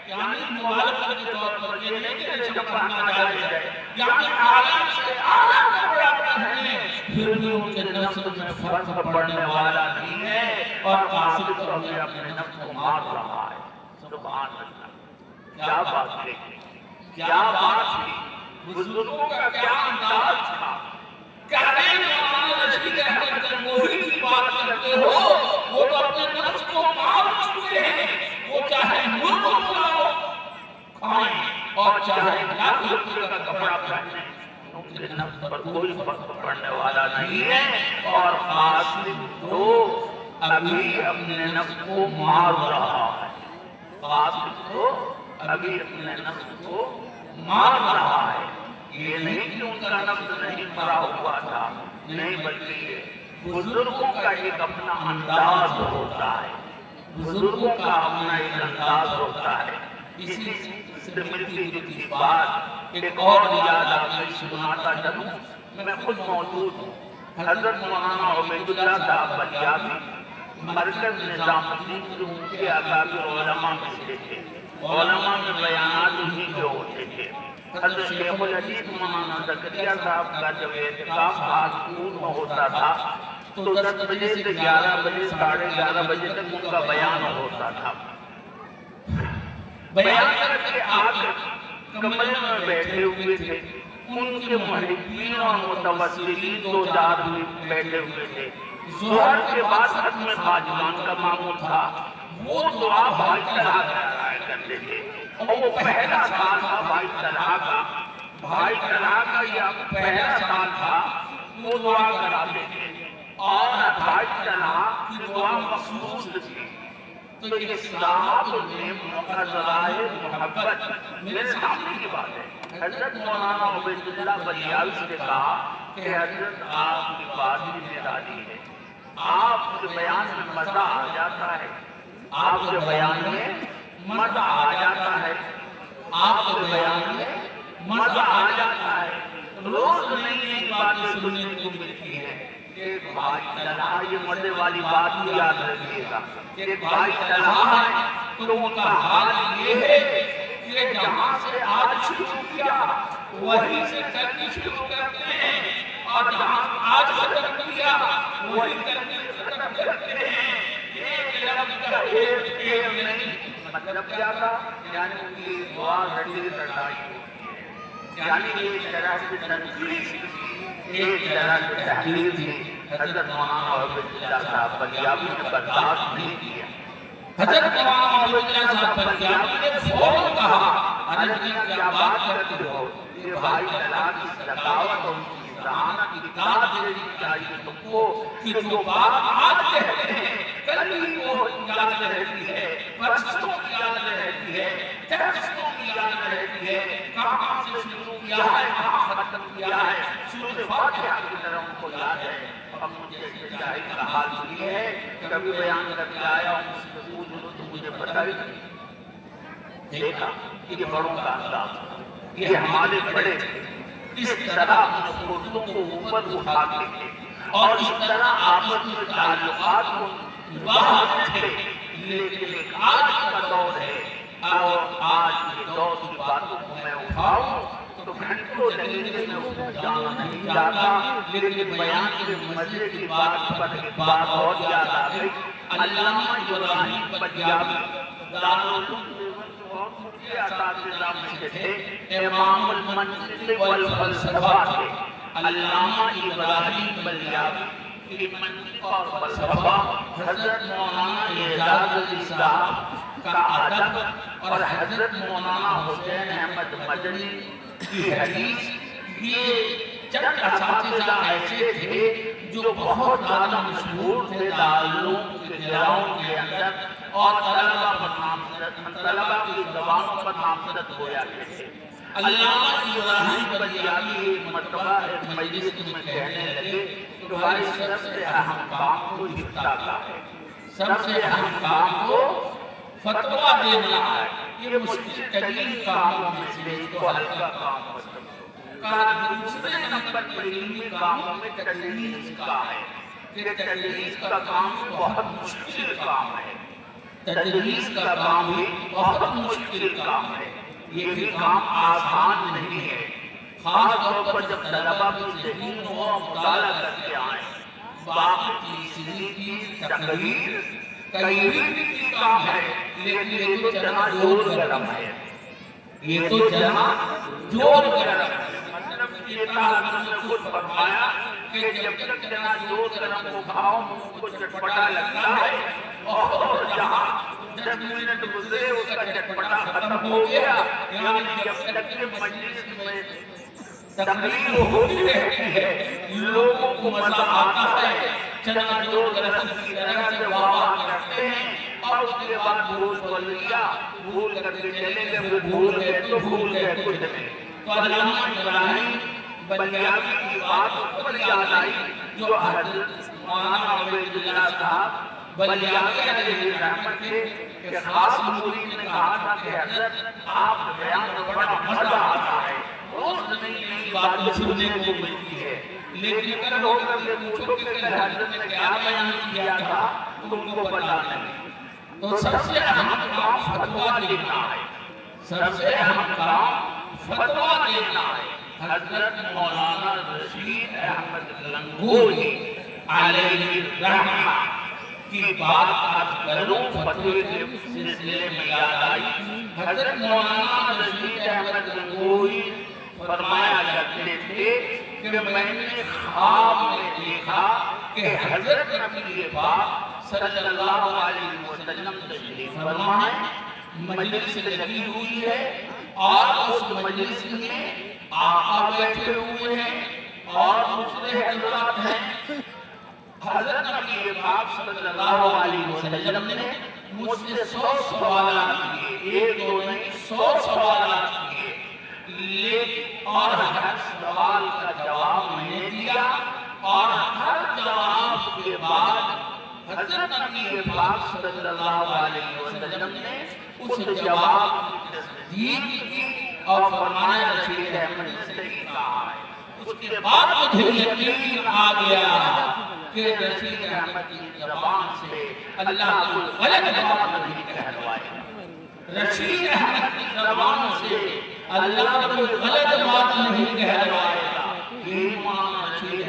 یعنی مبالغہ کے طور پر یہ نہیں کہ ریشم پہننا جائز ہے، یعنی اعلیٰ سے اعلیٰ کپڑا پہنے، پھر بھی ان کے نفس میں فرق پڑنے والا نہیں ہے اور قاسم تو ہمیں اپنے نفس کو مار رہا ہے۔ سبحان اللہ، کیا بات ہے، کیا بات ہے، بزرگوں کا کیا انداز تھا۔ کہنے مولانا رشید احمد گنگوہی کی بات کرتے ہو، وہ تو اپنے نفس کو مار چکے ہیں، وہ چاہے مرغ پلاؤ کھائیں اور چاہے لاکھ روپے کا کپڑا پہنیں، ان کے نفس پر کوئی فرق پڑنے والا نہیں ہے۔ اور قاسم تو ابھی اپنے نفس کو مار رہا ہے، قاسم تو ابھی اپنے نفس کو مار رہا ہے۔ یہ نہیں کہ ان کا نفس نہیں مرا ہوا تھا، نہیں، بلکہ یہ بزرگوں کا ایک اپنا انداز ہوتا ہے، بزرگوں کا اپنا ایک انداز ہوتا ہے۔ اسی سے ملتی جلتی بات ایک اور یاد آ گئی، سناتا چلوں، میں خود موجود ہوں۔ حضرت مولانا عبید اللہ صاحب بلیاسی مرکز نظام الدین جو ان کے اکابر علماء میں سے تھے، علماء میں بیانات انہی کے ہوتے تھے۔ حضرت شیخ الحدیث مولانا زکریا صاحب کا جب اعتکاف بھاگپور میں ہوتا تھا تو 10 بجے سے 11 بجے 11:30 بجے تک ان کا بیان ہوتا تھا۔ بیان کر کے آ کر کمرے میں بیٹھے ہوئے تھے، ان کے محبین اور متوسلین 2000 بھی بیٹھے ہوئے تھے۔ ظہر کے بعد ختم خواجگان کا معمول تھا، وہ دعا بھائی طلحہ کرایا کرتے تھے، اور وہ پہلا سال تھا بھائی طلحہ کا یہ پہلا سال تھا، وہ دعا کراتے تھے اور بھائی طلحہ کی دعا مخصوص تھی۔ تو یہ صاحب نے ذرائع محبت میرے سامنے کی بات ہے، حضرت مولانا عبید اللہ بلیاسی نے کہا کہ حضرت آپ کی بات بھی نرالی ہے، آپ کے بیان میں مزہ آ جاتا ہے، آپ کے بیان میں مزہ آ جاتا ہے، آپ کے بیان میں مزہ آ جاتا ہے، روز نئی نئی باتیں سننے کو ملتی ہیں۔ ایک بھائی طلحہ، یہ مزے والی بات بھی یاد رکھیے گا، ایک بھائی طلحہ ہے تو ان کا حال یہ ہے کہ جہاں سے آج شروع کیا وہیں سے کرنی شروع کرتے ہیں اور جہاں آج ختم کیا وہی ختم کرتے ہیں. ایک لفظ کا ایک پھیر نہیں. مطلب کیا تھا؟ یعنی ان کی دعا رڑی رڑائی ہوتی ہے. یعنی ایک طرح سے تنقید تھی، ایک طرح سے تحریر تھی. حضرت مولانا عبید اللہ صاحب بلیابی نے برداشت نہیں کیا. حضرت مولانا عبید اللہ صاحب بلیابی نے فوراً کہا حضرت کیا بات کرتے ہو، یہ بھائی اللہ کی سخاوت اور ان کی ذہانت کی داد دینی چاہیے تم کو کہ جو بات آج کہتے ہیں کل بھی وہ یاد رہتی ہے، پرسوں کی یاد رہتی ہے، ترسوں کی یاد رہتی ہے. کہاں سے شروع کیا ہے کہاں ختم کیا ہے، سورۃ فاتحہ کی طرح ان کو یاد ہے. اب مجھے سچائی کا حال یہ ہے، کبھی بیان کر کے آیا ہوں اس سے پوچھ لو تو مجھے پتہ ہی نہیں. دیکھا یہ بڑوں کا انداز، یہ ہمارے بڑے اس طرح مردوں کو اوپر اٹھاتے تھے اور اس طرح آپس میں تعلقات کو نبھاتے تھے. لیکن ایک آج کا دور ہے اور آج کے دور کی باتوں کو میں اٹھاؤں تو گھنٹوں لگیں گے، میں اس کو جانا نہیں چاہتا. لیکن بیان کے مزے کی بات پر ایک بات اور یاد آ گئی. علامہ ابراہیم بلیابی دارالعلوم اور مجھے اساتذہ میں سے تھے، امام المنطق والفلسفہ تھے. علامہ ابراہیم بلیابی کی منطق اور فلسفہ، حضرت مولانا اعجاز علی صاحب کا ادب اور حضرت مولانا حسین احمد مدنی کی حدیث، یہ چند اساتذہ ایسے تھے جو بہت زیادہ مشہور تھے دارالعلوم کے گراؤں کے اندر اور طلبہ کی زبانوں پر نامزد ہوا کرتے تھے. علامہ ابراہیم بلیابی ایک مرتبہ ایک مجلس میں کہنے لگے کہ بھائی سب سے اہم کام تو افتاء کا ہے، سب سے اہم کام تو فتویٰ دینا ہے. یہ مشکل ترین کاموں میں سے اس کو ہلکا کام مت کہا. دوسرے نمبر پر علمی کاموں میں تدریس کا ہے. یہ تدریس کا کام بہت مشکل کام ہے، تدریس کا کام بھی بہت مشکل کام ہے. یہ بھی کام آسان نہیں ہے، خاص طور پر جب طلبہ بھی ذہین ہو اور مطالعہ کر کے آئیں. باقی تیسری کی تقریر کئی بھی کام ہے، لیکن یہ تو جہاں جور گرم ہے، یہ تو جہاں جور گرم ہے. مطلب یہ تھا حضرت نے خود فرمایا کہ جب تک جہاں جور گرم کو کھاؤ منہ کو چٹپٹا لگتا ہے، اور جہاں 10 منٹ گزرے اس کا چٹپٹا ختم ہو گیا. یعنی جب تک کہ مجلس میں تقریر ہوتی رہتی ہے لوگوں کو مزہ آتا ہے، چنا جور گرم کی طرح سے واہ کرتے ہیں اور اس کے بعد بھول لیا، بھول کر کے چلے گئے، پھر بھول گئے تو بھول گئے کچھ نہیں. تو علامہ ابراہیم بلیابی کی بات اس پر یاد آئی جو حضرت مولانا عبید اللہ صاحب بلیابی علیہ رحمت کے خاص مرید نے کہا تھا کہ حضرت آپ بیان میں بڑا مزہ آتا ہے، روز نئی نئی باتیں سننے کو ملتی ہے. لیکن کل ہو کر کے پوچھو کہ کل حضرت نے کیا بیان کیا تھا تم کو پتا نہیں. تو سب سے اہم کام فتویٰ دینا ہے، سب سے اہم کام فتویٰ دینا ہے. حضرت مولانا رشید احمد گنگوہی علیہ رحمہ کی بات آج کروں فتوے کے سلسلے میں یاد آئی. حضرت مولانا رشید احمد گنگوہی فرمایا کرتے تھے کہ میں نے خواب میں دیکھا کہ حضرت نبی پاک صلی اللہ علیہ وسلم تشریف فرما ہے، مجلس لگی ہوئی ہے اور اس مجلس میں آقا بیٹھے ہوئے ہیں اور دوسرے حضرات ہیں. حضرت نبی پاک صلی اللہ علیہ وسلم نے مجھ سے 100 سوالات کیے، ایک دو نہیں 100 سوالات کیے. لیکن اور ہر سوال کا جواب میں نے دیا اور ہر جواب کے بعد حضرت نبی پاک صلی اللہ علیہ وسلم نے اس جواب کی تصدیق کی اور فرمایا رشید احمد نے صحیح کہا ہے. اس کے بعد مجھے یقین آ گیا کہ رشید احمد کی زبان سے اللہ کوئی غلط بات نہیں کہلوائے گا. رشید احمد کی زبان سے اللہ کوئی غلط بات نہیں کہلوائے گا. یہ مولانا رشید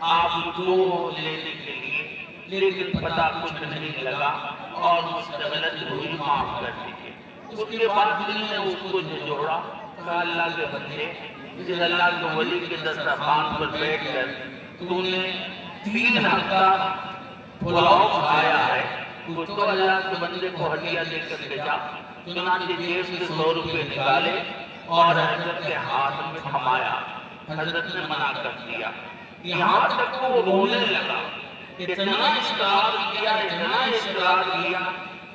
آپ جو لینے کے لیے، لیکن پتہ کچھ نہیں لگا اور مجھ سے غلطی ہوئی، معاف کر دیجیے۔ اس کے بعد دل نے اس کو جھنجھوڑا، کہا اللہ کے بندے، جس اللہ کے ولی کے دسترخوان پر بیٹھ کر تو نے 3 ہفتہ پلاؤ کھایا ہے، کچھ تو اللہ کے بندے کو ہدیہ دے کر کے جا۔ چنانچہ جیب سے 100 روپے نکالے اور حضرت کے ہاتھ میں تھمایا۔ حضرت نے منع کر دیا، یہاں تک وہ رونے لگا، اتنا اصرار کیا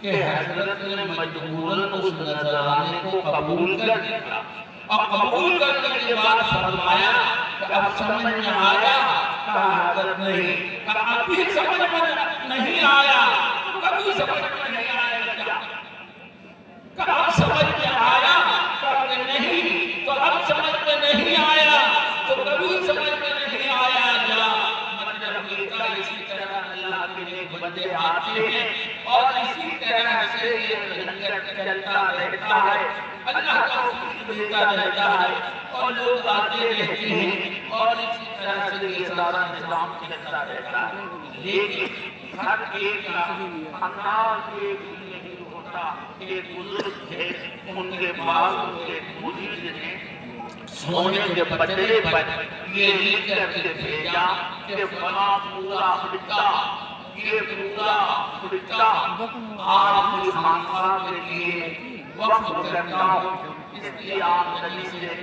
کہ حضرت نے مجبوراً اس نذرانے کو قبول کر لیا۔ اور قبول کرنے کے بعد فرمایا کہ اب سمجھ میں آیا؟ کہا حضرت نہیں۔ کہا ابھی سمجھ میں نہیں آیا، کبھی سمجھ میں نہیں آیا کیا؟ کہا اب سمجھ میں آیا؟ کہا کہ نہیں، تو اب سمجھ میں نہیں آیا تو کبھی سمجھ میں نہیں آیا کیا؟ مطلب یہ کا اسی طرح اللہ کے نیک بندے آتے ہیں اور اسی طرح سے یہ لنگر چلتا رہتا ہے، اللہ توفیق دیتا رہتا ہے اور لوگ آتے رہتے ہیں اور اسی طرح سے یہ سارا نظام چلتا رہتا ہے۔ لیکن ہر ایک کا انداز ایک نہیں ہوتا۔ ایک بزرگ تھے، ان کے بعد ان کے مرید نے سونے کے پترے پر یہ لکھ کر کے بھیجا کہ فلاں پورا خطہ، یہ پورا خطہ آپ کی خانقاہ کے لیے وقف کرتا ہوں، اس کی آمدنی سے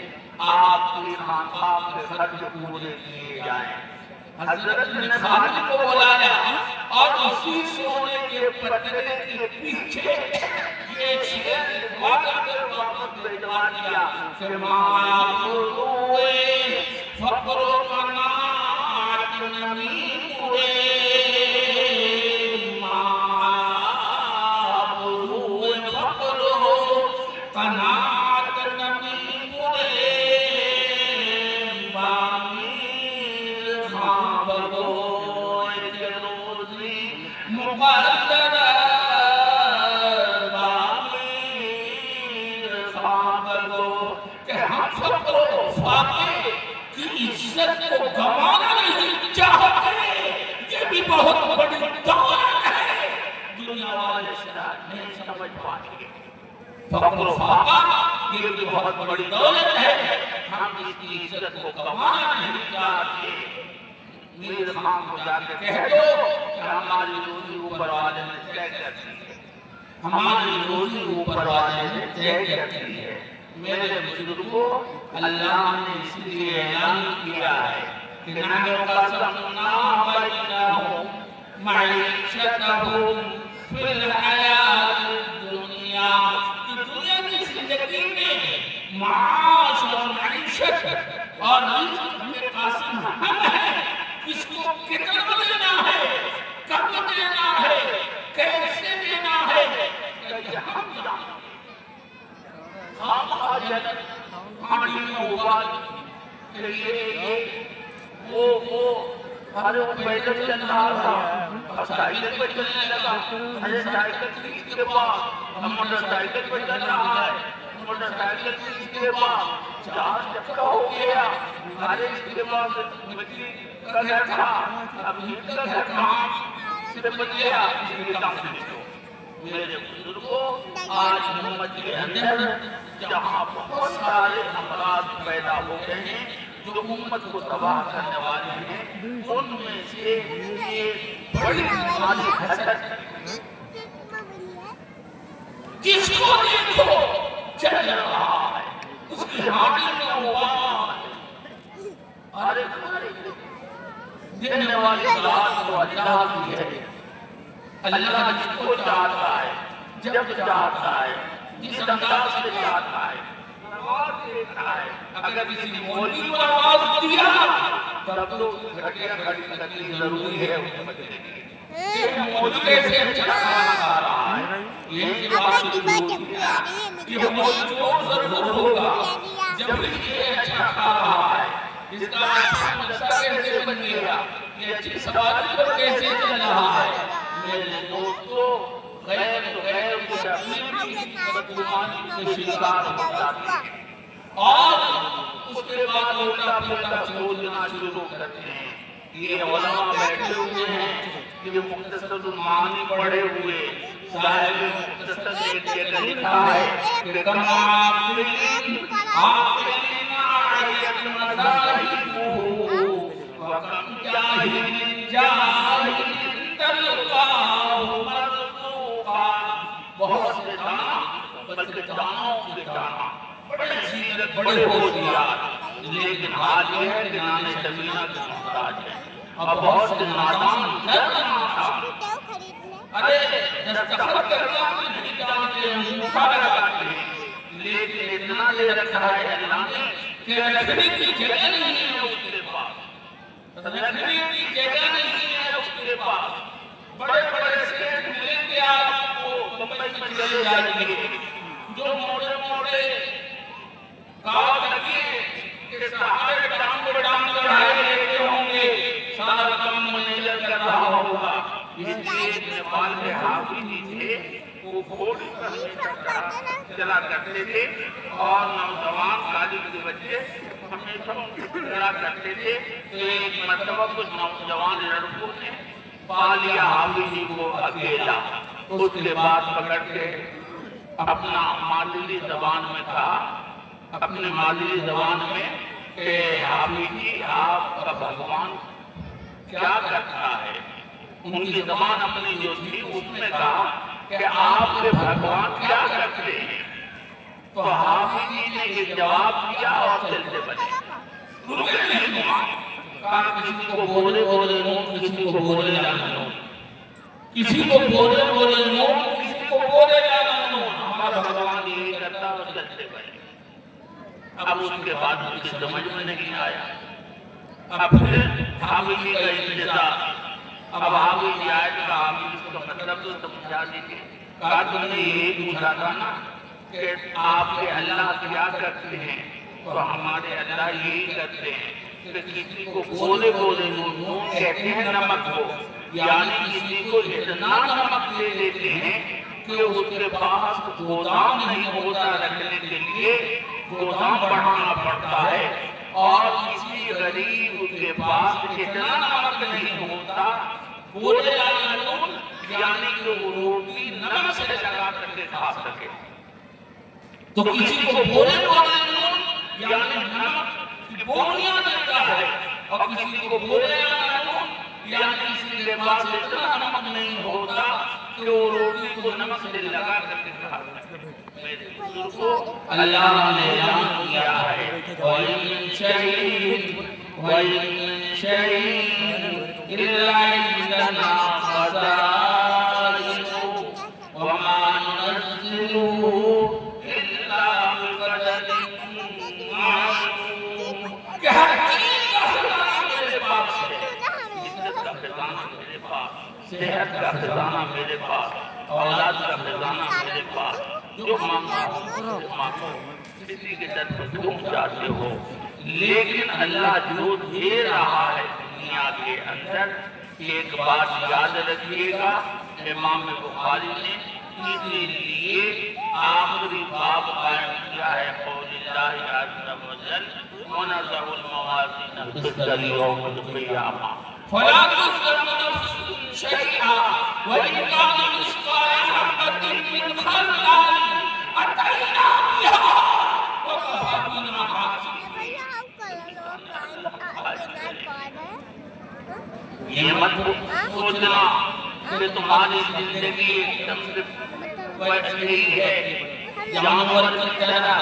آپ کی خانقاہ کے خرچ پورے کیے جائیں۔ حضرت نے خادم کو بلایا اور اسی سونے کے پترے کے پیچھے یہ شعر لکھوا کر واپس بھیجوا دیا کہ معبودوئے فقر و قناعت نمی پورے، معبودوئے فقر و قناعت نمی پورے، مقدر بامیر خواب کو کہ ہم فقر و فاقے کی عزت کو گوانا نہیں چاہتے، یہ بھی بہت بڑی دولت ہے، دنیا والے شاید نہیں سمجھ پائیں گے۔ فقر و فاقہ یہ بھی بہت بڑی دولت ہے، ہم اس کی عزت کو گوانا نہیں چاہتے۔ میر خان کو جا کے کہہ دو کہ ہماری روزی اوپر والے نے طے کر دی ہے، ہماری روزی اوپر والے نے طے کر دی ہے۔ میرے بزرگوں، اللہ نے اس لیے اعلان کیا ہے کہ نحن قسمنا بینہم معیشتہم فی الحیات الدنیا، کہ دنیا کی زندگی میں معاش اور معیشت اور رزق میں قاسم ہم ہیں، اس کو کتنا دینا ہے، کب دینا ہے، کیسے دینا ہے، کہ ہم جانتے ہیں۔ ہم آجت آنی میں ابال کہ یہ وہ ارے وہ پیدل چل رہا تھا اور سائیکل پہ چلنے لگا، ارے سائیکل تیز کے بعد ہم موٹر سائیکل پہ چل رہا ہے، موٹر سائیکل تیز کے بعد 4 چکا ہو گیا، ارے اس کے بعد مٹی کا گھر تھا، اب مٹی کا گھر کہاں سے بچ گیا، اس لیے کام دیکھو۔ میرے بزرگوں، آج امت کے اندر جہاں بہت سارے امراض پیدا ہو گئے ہیں جو امت کو تباہ کرنے والے ہیں، ان میں سے ایک بڑی بیماری حسد، جس کو دیکھو چل رہا ہے، اس کی ہاڈی میں وبال، ارے دینے والی ذات تو اللہ کی ہے، اللہ جس کو چاہتا ہے، جب چاہتا ہے، جس انداز سے چاہتا ہے آواز دیتا ہے۔ اگر کسی مولوی کو آواز دیا تب تو گھٹیا کھڑی کرنی ضروری ہے اس بچے کے لیے۔ یہ مولوی کیسے اچھا کھانا کھا رہا ہے، یہی بات ضروری ہے۔ یہ مولوی کو ضرور ہوگا جب یہ اچھا کھا رہا ہے، اس کا اچھا مدرسہ کیسے بن گیا، یہ اچھی سواری پر کیسے چل رہا ہے۔ میرے دوستو، غیر تو غیر کو اپنی بھی بدگمانی کے شکار ہو جاتی ہے اور اس کے بعد الٹا پلٹا سوچنا شروع کرتے ہیں۔ یہ علماء بیٹھے ہوئے ہیں، یہ مختصر المعانی پڑھے ہوئے، صاحب مختصر نے ایک جگہ لکھا ہے کہ کم عاقلین عاقلین عیت مذاہبہ وکم جاہل جاہل تلقاہ مرزوقا، بہت سے دانا بلکہ دانوں کے دانا، بڑے سیرت بڑے ہوشیار، لیکن حال یہ ہے کہ نان سبینہ کے محتاج ہے، اور بہت سے نادان ارے دستخط کرنا نہیں جانتے، انگوٹھا لگاتے ہیں، لیکن اتنا دے رکھا ہے اللہ نے کہ رکھنے کی جگہ نہیں ہے اس کے پاس، رکھنے کی جگہ نہیں ہے اس کے پاس۔ بڑے بڑے سیٹ ملیں گے آپ کو، بمبئی میں چلے جائیں گے، جو موڑے موڑے کاؤ لگے کہ صحابے ٹانگ ٹانگ لڑائے لیتے ہوں گے، سارا کام منیجر کر رہا ہوگا۔ اس لیے اتنے والد حافظ تھے، وہ گھوڑی پر ہمیشہ چلا کرتے تھے، اور نوجوان کالج کے بچے ہمیشہ چلا کرتے تھے۔ تو ایک مرتبہ کچھ نوجوان لڑکوں نے پا لیا حافظ جی کو اکیلا، اس کے بعد پکڑ کے اپنا مادری زبان میں کہا، اپنے مادری زبان میں کہ حافظ جی آپ کا بھگوان کیا کرتا ہے؟ ان کی زبان اپنی جو تھی اس میں کہا کہ آپ کے بھگوان کیا کرتے ہیں؟ تو حافظ جی نے یہ جواب دیا اور چلتے بنے، رکے نہیں وہاں، کہا کسی کو بولے بولے نوٹ، کسی کو بولے جانا نوٹ، کسی کو بولے بولے نوٹ، کسی کو بولے جانا نوٹ، ہمارا بھگوان یہی کرتا اور چلتے بنے۔ اب اس کے بعد ان کی سمجھ میں نہیں آیا، اب پھر حافظ جی کا انتظار، اب حافظ جی آئے تو حافظ اس کا مطلب تو سمجھا دیجیے، کہا تم نے یہی پوچھا تھا نا کہ آپ کے اللہ کیا کرتے ہیں، تو ہمارے اللہ یہی کرتے ہیں کہ کسی کو بولے بولے نون کہتے ہیں نمک کو، یعنی کسی کو اتنا نمک دے دیتے ہیں کہ اس کے پاس گودام نہیں ہوتا رکھنے کے لیے، گودام بڑھانا پڑتا ہے، اور کسی غریب کے پاس اتنا نمک نہیں ہوتا، بولے جانا نون یعنی کہ وہ روٹی نمک سے لگا کر کے کھا سکے، تو کسی کو بولے بولے نون یعنی نمک کی بولیاں دیتا ہے، اور کسی کو بولے جانا نون یعنی کسی کے پاس اتنا نمک نہیں ہوتا کہ وہ روٹی کو نمک سے لگا کر کے کھا سکے۔ میرے بزرگوں، اللہ نے جان دیا ہے، وَإِن شَيْءٍ إِلَّا عِندَنَا خَزَائِنُهُ وَمَا نُنَزِّلُهُ إِلَّا بِقَدَرٍ مَّعْلُومٍ، کہ ہر چیز کا خزانہ میرے پاس ہے، عزت کا خزانہ میرے پاس، صحت کا خزانہ میرے پاس، اولاد کا خزانہ میرے پاس، جو مانگو کسی کے در پر تم جاتے ہو، لیکن اللہ جو دے رہا ہے دنیا کے اندر، ایک بات یاد رکھیے گا، امام بخاری نے اسی لیے آخری باب قائم کیا ہے، قول اللہ عز و جل وَنَضَعُ الْمَوَازِينَ الْقِسْطَ لِيَوْمِ الْقِيَامَةِ فَلَا تُظْلَمُ نَفْسٌ شَيْئًا وَإِنْ كَانَ مِثْقَالَ حَبَّةٍ مِّنْ خَرْدَلٍ أَتَيْنَا بِهَا وَكَفَىٰ بِنَا حَاسِبِينَ۔ یہ مت سوچنا کہ تمہاری زندگی ایک دم سے بیٹھ گئی ہے جانور کی طرح،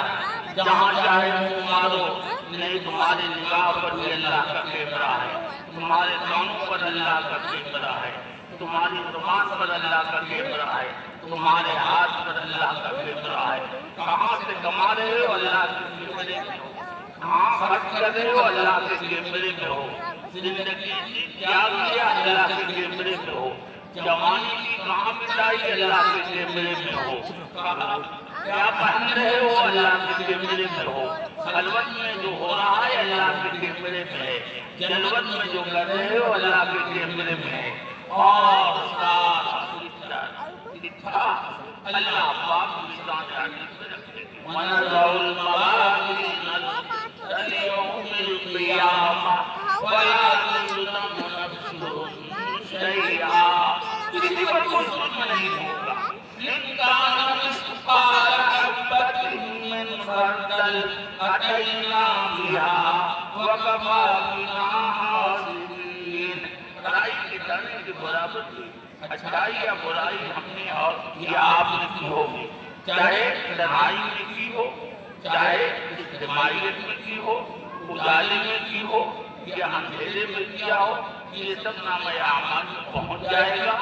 جہاں چاہے منہ مارو، نہیں، تمہاری نگاہ پر بھی اللہ کا کیمرہ ہے، تمہارے کانوں پر اللہ کا کیمرہ ہے، تمہاری زبان پر اللہ کا کیمرہ ہے، تمہارے ہاتھ پر اللہ کا کیمرہ ہے، کہاں سے کما رہے ہو اللہ کے کیمرے میں ہو، کہاں خرچ کر رہے ہو اللہ کے کیمرے میں ہو، زندگی کیا کیا اللہ کے کیمرے میں ہو، جوانی کی کہاں بتائی اللہ کے کیمرے میں ہو، کیا پہن رہے ہو اللہ کے کیمرے میں ہو، خلوت میں جو ہو رہا ہے اللہ کے کیمرے میں ہے، جلوت میں جو کر رہے ہو اللہ کے کیمرے میں ہے، اور سارا لکھا اللہ پاک میزان عدل میں رکھے گی۔ وَنَضَعُ الْمَوَازِينَ الْقِسْطَ لِيَوْمِ الْقِيَامَةِ فَلَا تُظْلَمُ شيئا کسی پر کوئی ظلم نہیں ہوگا إن كان مثقال حبة من خردل أتينا بها وكفى بنا حاسبين رائی کے دانے کے برابر اچھائی یا برائی ہم نے اور یا آپ نے کی ہوگی چاہے تنہائی میں کی ہو چاہے اجتماعیت میں کی ہو اجالے میں کی ہو یا اندھیرے میں کیا ہو یہ سب نامہ اعمال میں پہنچ جائے گا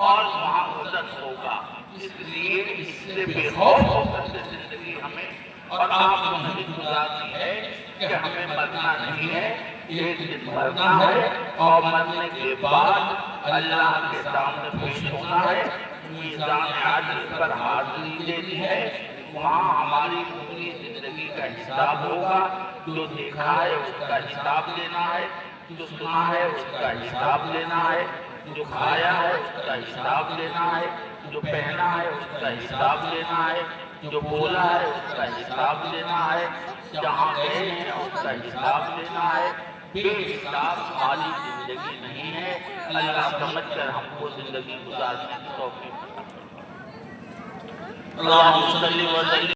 اور وہاں عزت ہوگا اس لیے اس سے بے خوف ہو کر زندگی ہمیں اور آپ کو نہیں گزارنی ہے کہ ہمیں مرنا نہیں ہے ایک دن مرنا ہے اور مرنے کے بعد اللہ کے سامنے پیش ہونا ہے میزان عدل پر حاضری دینی ہے وہاں ہماری پوری زندگی کا حساب ہوگا جو دیکھا ہے اس کا حساب لینا ہے جو سنا ہے اس کا حساب لینا ہے جو کھایا ہے اس کا حساب لینا ہے جو پہنا ہے اس کا حساب لینا ہے جو بولا ہے اس کا حساب لینا ہے جہاں گئے ہیں اس کا حساب لینا ہے بے حساب خالی زندگی نہیں ہے اللہ سمجھ کر ہم کو زندگی گزارنے کی توفیق عطا فرمائے۔ اللہم صلی وسلم